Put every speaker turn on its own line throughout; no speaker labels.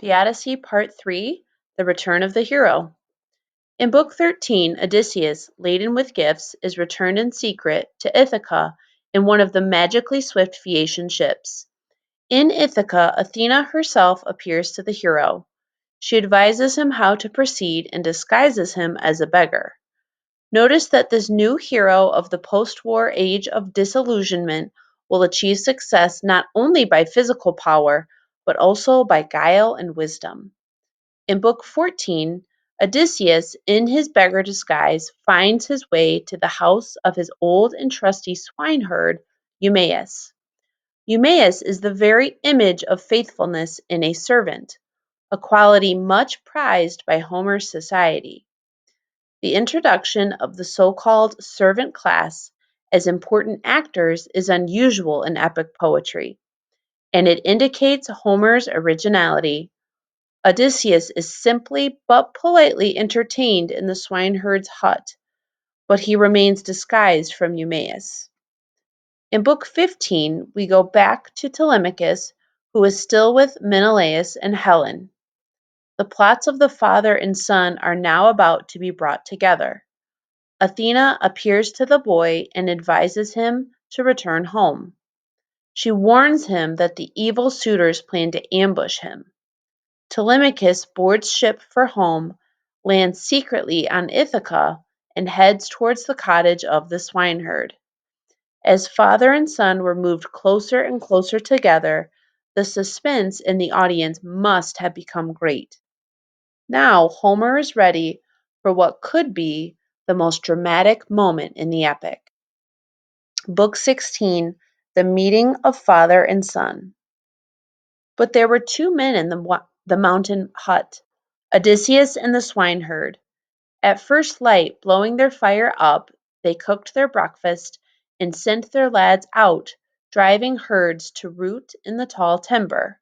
The Odyssey, Part 3, The Return of the Hero. In Book 13, Odysseus, laden with gifts, is returned in secret to Ithaca in one of the magically swift Phaeacian ships. In Ithaca, Athena herself appears to the hero. She advises him how to proceed and disguises him as a beggar. Notice that this new hero of the post-war age of disillusionment will achieve success not only by physical power, but also by guile and wisdom. In Book 14, Odysseus, in his beggar disguise, finds his way to the house of his old and trusty swineherd, Eumaeus. Eumaeus is the very image of faithfulness in a servant, a quality much prized by Homer's society. The introduction of the so-called servant class as important actors is unusual in epic poetry, and it indicates Homer's originality. Odysseus is simply but politely entertained in the swineherd's hut, but he remains disguised from Eumaeus. In Book 15, we go back to Telemachus, who is still with Menelaus and Helen. The plots of the father and son are now about to be brought together. Athena appears to the boy and advises him to return home. She warns him that the evil suitors plan to ambush him. Telemachus boards ship for home, lands secretly on Ithaca, and heads towards the cottage of the swineherd. As father and son were moved closer and closer together, the suspense in the audience must have become great. Now Homer is ready for what could be the most dramatic moment in the epic. Book 16, The Meeting of Father and Son. But there were two men in the mountain hut, Odysseus and the swineherd. At first light, blowing their fire up, they cooked their breakfast and sent their lads out, driving herds to root in the tall timber.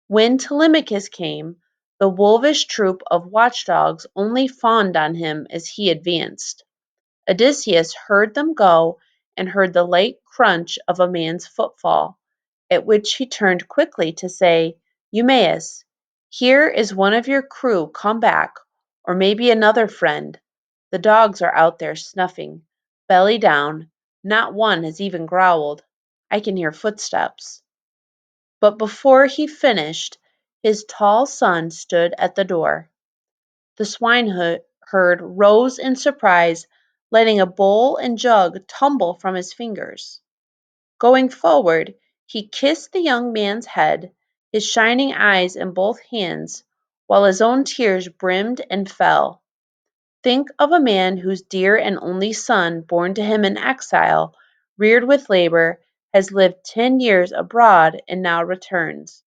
When Telemachus came, the wolvish troop of watchdogs only fawned on him as he advanced. Odysseus heard them go and heard the light crunch of a man's footfall, at which he turned quickly to say, Eumaeus, here is one of your crew come back, or maybe another friend. The dogs are out there snuffing, belly down. Not one has even growled. I can hear footsteps. But before he finished, his tall son stood at the door. The swineherd rose in surprise, letting a bowl and jug tumble from his fingers. Going forward, he kissed the young man's head, his shining eyes in both hands, while his own tears brimmed and fell. Think of a man whose dear and only son, born to him in exile, reared with labor, has lived 10 years abroad and now returns.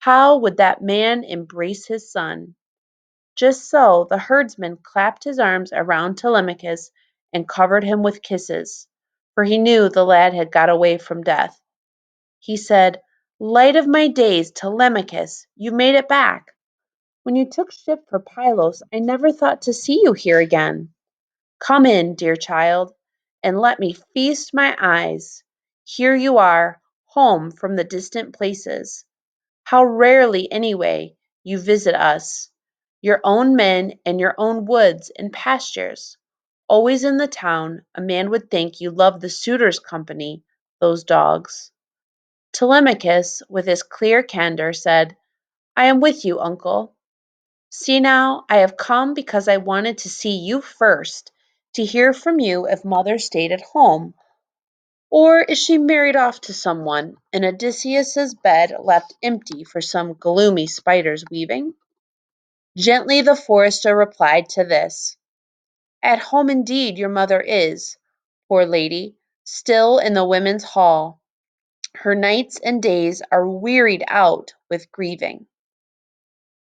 How would that man embrace his son? Just so the herdsman clapped his arms around Telemachus and covered him with kisses, for he knew the lad had got away from death. He said, Light of my days, Telemachus, you made it back. When you took ship for Pylos, I never thought to see you here again. Come in, dear child, and let me feast my eyes. Here you are, home from the distant places. How rarely, anyway, you visit us, your own men and your own woods and pastures. Always in the town, a man would think you loved the suitors' company, those dogs. Telemachus, with his clear candor, said, I am with you, uncle. See now, I have come because I wanted to see you first, to hear from you if mother stayed at home, or is she married off to someone, and Odysseus's bed left empty for some gloomy spider's weaving? Gently the forester replied to this, At home indeed your mother is, poor lady, still in the women's hall. Her nights and days are wearied out with grieving.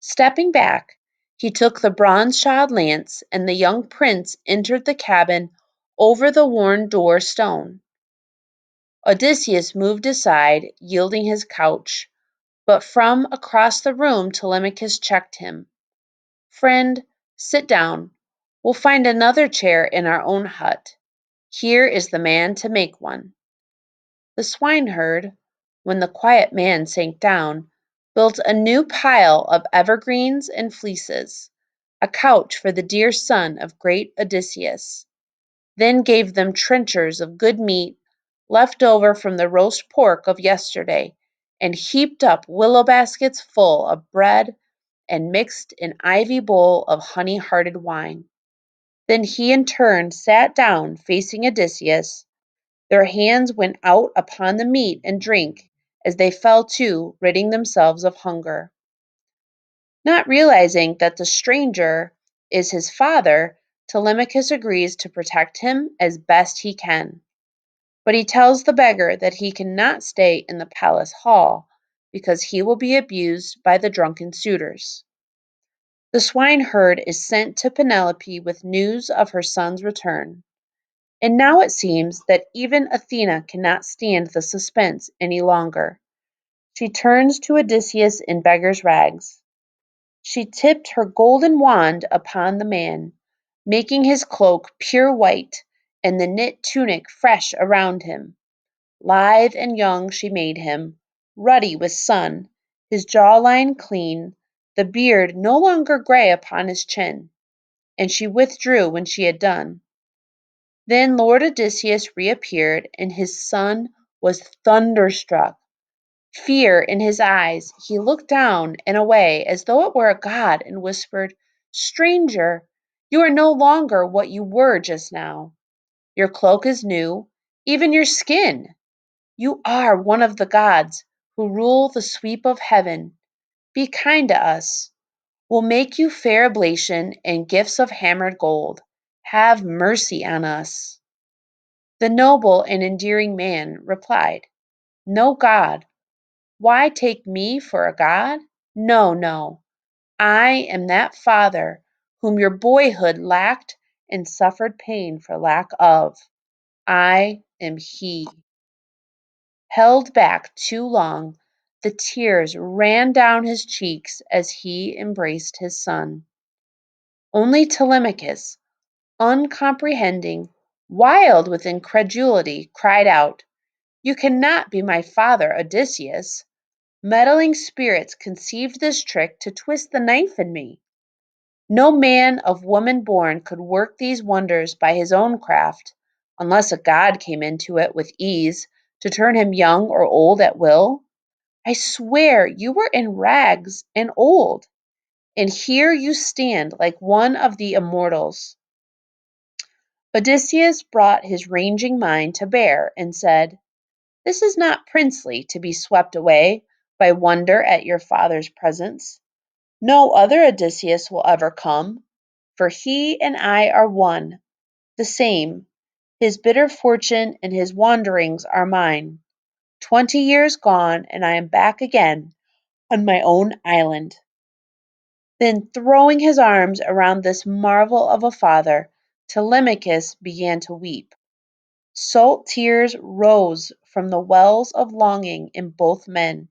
Stepping back, he took the bronze-shod lance, and the young prince entered the cabin over the worn door stone. Odysseus moved aside, yielding his couch, but from across the room Telemachus checked him. Friend, sit down. We'll find another chair in our own hut. Here is the man to make one. The swineherd, when the quiet man sank down, built a new pile of evergreens and fleeces, a couch for the dear son of great Odysseus, then gave them trenchers of good meat left over from the roast pork of yesterday, and heaped up willow baskets full of bread and mixed an ivy bowl of honey-hearted wine. Then he in turn sat down facing Odysseus. Their hands went out upon the meat and drink as they fell to, ridding themselves of hunger. Not realizing that the stranger is his father, Telemachus agrees to protect him as best he can. But he tells the beggar that he cannot stay in the palace hall because he will be abused by the drunken suitors. The swineherd is sent to Penelope with news of her son's return. And now it seems that even Athena cannot stand the suspense any longer. She turns to Odysseus in beggar's rags. She tipped her golden wand upon the man, making his cloak pure white and the knit tunic fresh around him. Lithe and young she made him, ruddy with sun, his jawline clean, the beard no longer gray upon his chin, and she withdrew when she had done. Then Lord Odysseus reappeared, and his son was thunderstruck. Fear in his eyes, he looked down and away as though it were a god and whispered, "Stranger, you are no longer what you were just now. Your cloak is new, even your skin. You are one of the gods who rule the sweep of heaven. Be kind to us. We'll make you fair oblation and gifts of hammered gold. Have mercy on us." The noble and endearing man replied, "No god. Why take me for a god? No, no. I am that father whom your boyhood lacked and suffered pain for lack of. I am he." Held back too long, the tears ran down his cheeks as he embraced his son. Only Telemachus, uncomprehending, wild with incredulity, cried out, "You cannot be my father Odysseus. Meddling spirits conceived this trick to twist the knife in me. No man of woman born could work these wonders by his own craft, unless a god came into it with ease to turn him young or old at will. I swear you were in rags and old, and here you stand like one of the immortals." Odysseus brought his ranging mind to bear and said, "This is not princely to be swept away by wonder at your father's presence. No other Odysseus will ever come, for he and I are one, the same. His bitter fortune and his wanderings are mine. 20 years gone, and I am back again on my own island." Then, throwing his arms around this marvel of a father, Telemachus began to weep. Salt tears rose from the wells of longing in both men,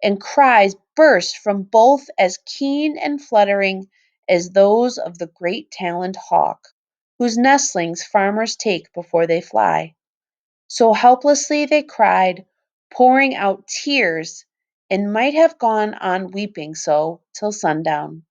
and cries burst from both as keen and fluttering as those of the great taloned hawk, whose nestlings farmers take before they fly. So helplessly they cried, pouring out tears, and might have gone on weeping so till sundown.